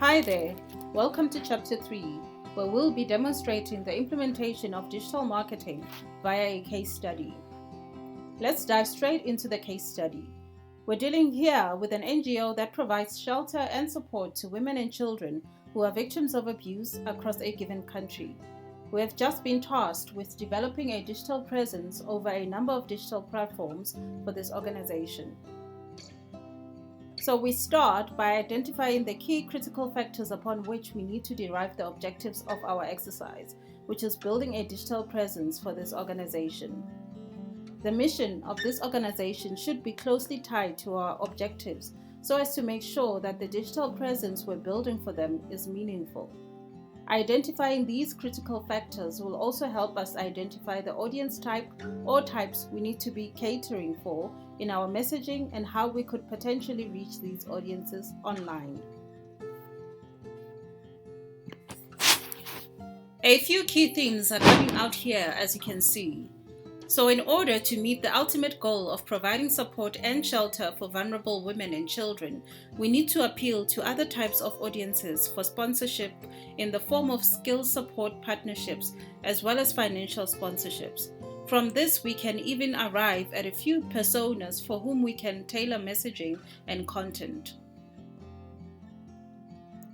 Hi there, welcome to Chapter 3, where we'll be demonstrating the implementation of digital marketing via a case study. Let's dive straight into the case study. We're dealing here with an NGO that provides shelter and support to women and children who are victims of abuse across a given country. We have just been tasked with developing a digital presence over a number of digital platforms for this organization. So we start by identifying the key critical factors upon which we need to derive the objectives of our exercise, which is building a digital presence for this organization. The mission of this organization should be closely tied to our objectives so as to make sure that the digital presence we're building for them is meaningful. Identifying these critical factors will also help us identify the audience type or types we need to be catering for in our messaging and how we could potentially reach these audiences online. A few key themes are coming out here, as you can see. So in order to meet the ultimate goal of providing support and shelter for vulnerable women and children, we need to appeal to other types of audiences for sponsorship in the form of skills support partnerships as well as financial sponsorships. From this, we can even arrive at a few personas for whom we can tailor messaging and content.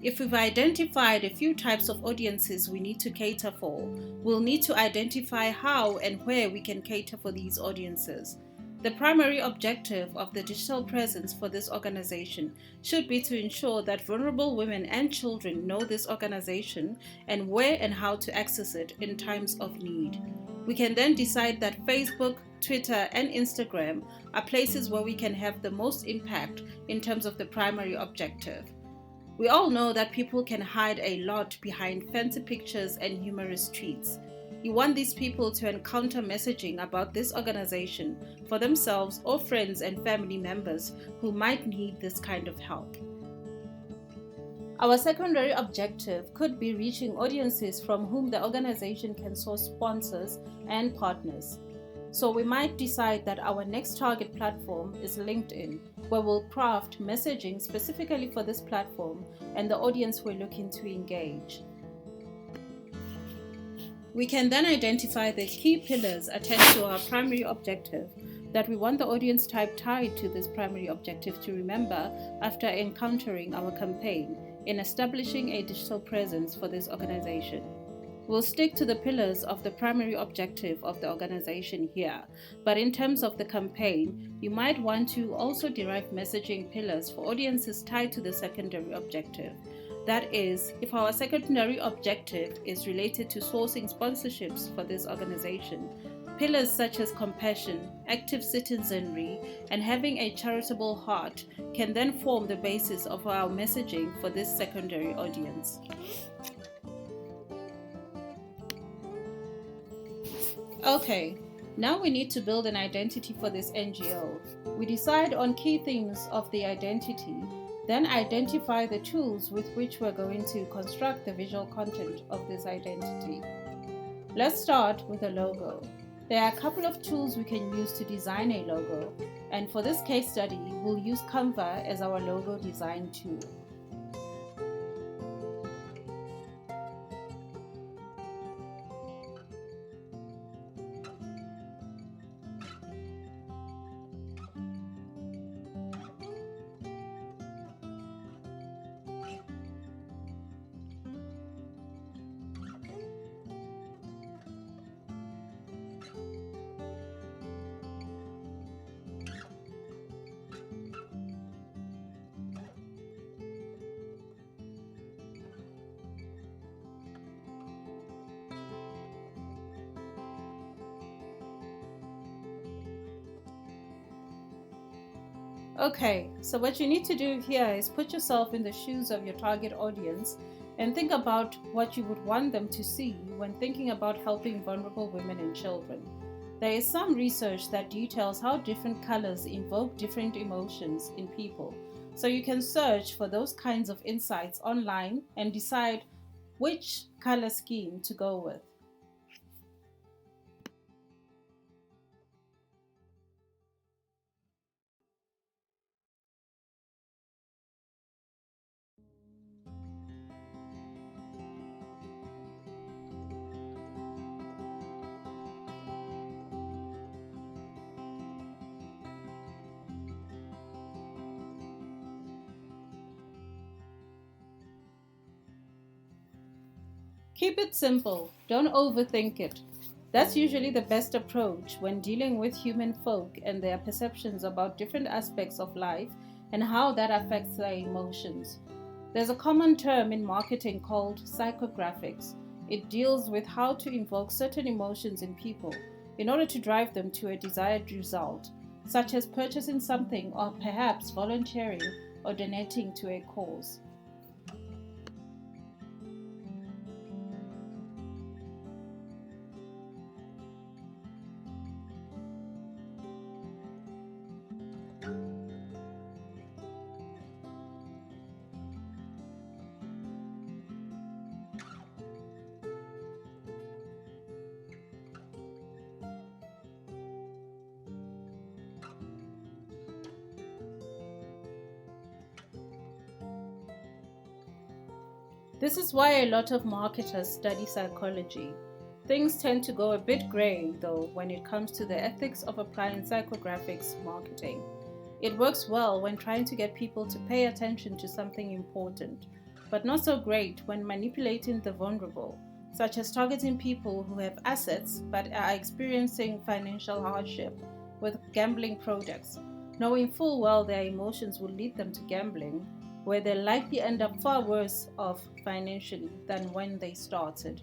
If we've identified a few types of audiences we need to cater for, we'll need to identify how and where we can cater for these audiences. The primary objective of the digital presence for this organization should be to ensure that vulnerable women and children know this organization and where and how to access it in times of need. We can then decide that Facebook, Twitter, and Instagram are places where we can have the most impact in terms of the primary objective. We all know that people can hide a lot behind fancy pictures and humorous tweets. You want these people to encounter messaging about this organization for themselves or friends and family members who might need this kind of help. Our secondary objective could be reaching audiences from whom the organization can source sponsors and partners. So we might decide that our next target platform is LinkedIn, where we'll craft messaging specifically for this platform and the audience we're looking to engage. We can then identify the key pillars attached to our primary objective that we want the audience type tied to this primary objective to remember after encountering our campaign in establishing a digital presence for this organization. We'll stick to the pillars of the primary objective of the organization here, but in terms of the campaign, you might want to also derive messaging pillars for audiences tied to the secondary objective. That is, if our secondary objective is related to sourcing sponsorships for this organization, pillars such as compassion, active citizenry, and having a charitable heart can then form the basis of our messaging for this secondary audience. Okay, now we need to build an identity for this NGO. We decide on key themes of the identity, then identify the tools with which we're going to construct the visual content of this identity. Let's start with a logo. There are a couple of tools we can use to design a logo, and for this case study, we'll use Canva as our logo design tool. Okay, so what you need to do here is put yourself in the shoes of your target audience and think about what you would want them to see when thinking about helping vulnerable women and children. There is some research that details how different colors invoke different emotions in people, so you can search for those kinds of insights online and decide which color scheme to go with. Keep it simple, don't overthink it. That's usually the best approach when dealing with human folk and their perceptions about different aspects of life and how that affects their emotions. There's a common term in marketing called psychographics. It deals with how to invoke certain emotions in people in order to drive them to a desired result, such as purchasing something or perhaps volunteering or donating to a cause. This is why a lot of marketers study psychology. Things tend to go a bit grey, though, when it comes to the ethics of applying psychographics marketing. It works well when trying to get people to pay attention to something important, but not so great when manipulating the vulnerable, such as targeting people who have assets but are experiencing financial hardship with gambling products, knowing full well their emotions will lead them to gambling, where they'll likely end up far worse off financially than when they started.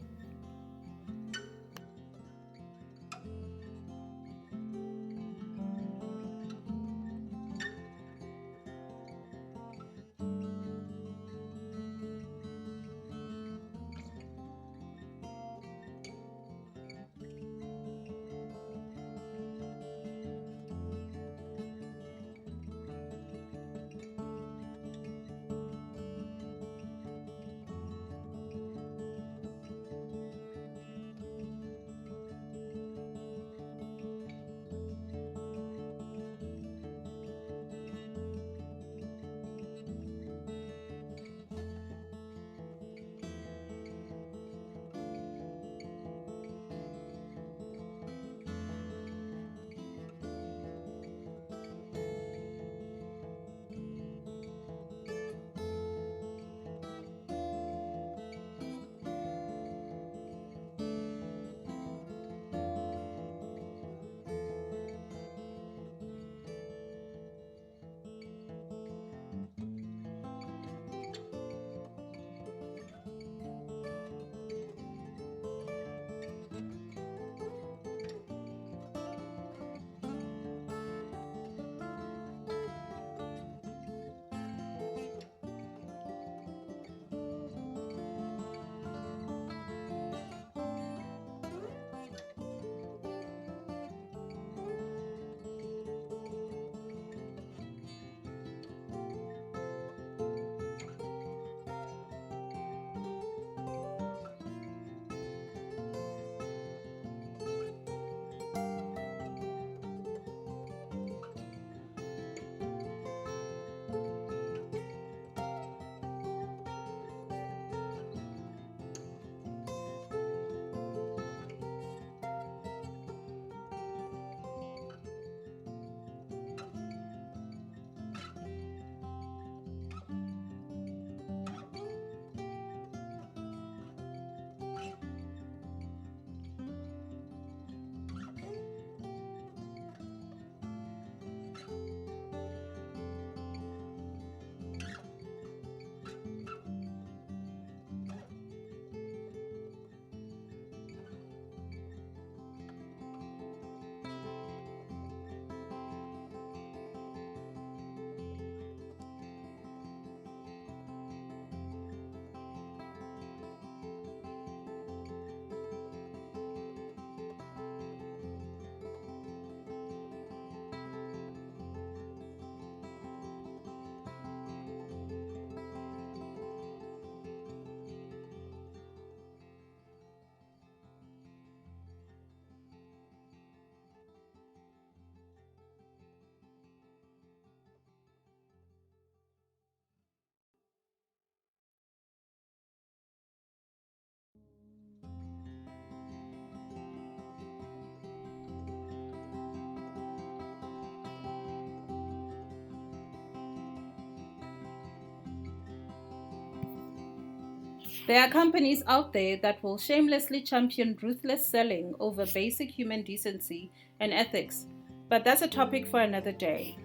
There are companies out there that will shamelessly champion ruthless selling over basic human decency and ethics, but that's a topic for another day.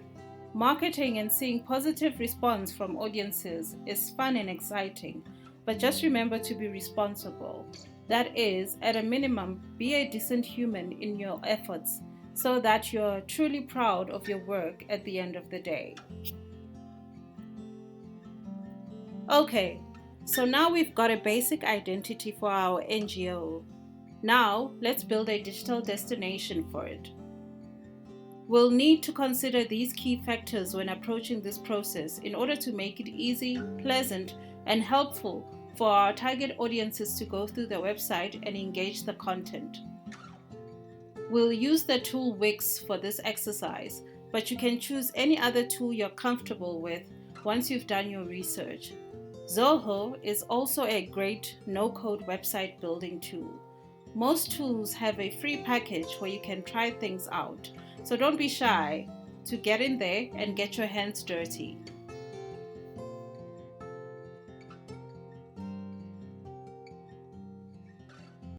Marketing and seeing positive response from audiences is fun and exciting, but just remember to be responsible. That is, at a minimum, be a decent human in your efforts so that you're truly proud of your work at the end of the day. Okay, so now we've got a basic identity for our NGO. Now, let's build a digital destination for it. We'll need to consider these key factors when approaching this process in order to make it easy, pleasant, and helpful for our target audiences to go through the website and engage the content. We'll use the tool Wix for this exercise, but you can choose any other tool you're comfortable with once you've done your research. Zoho is also a great no-code website building tool. Most tools have a free package where you can try things out, so don't be shy to get in there and get your hands dirty.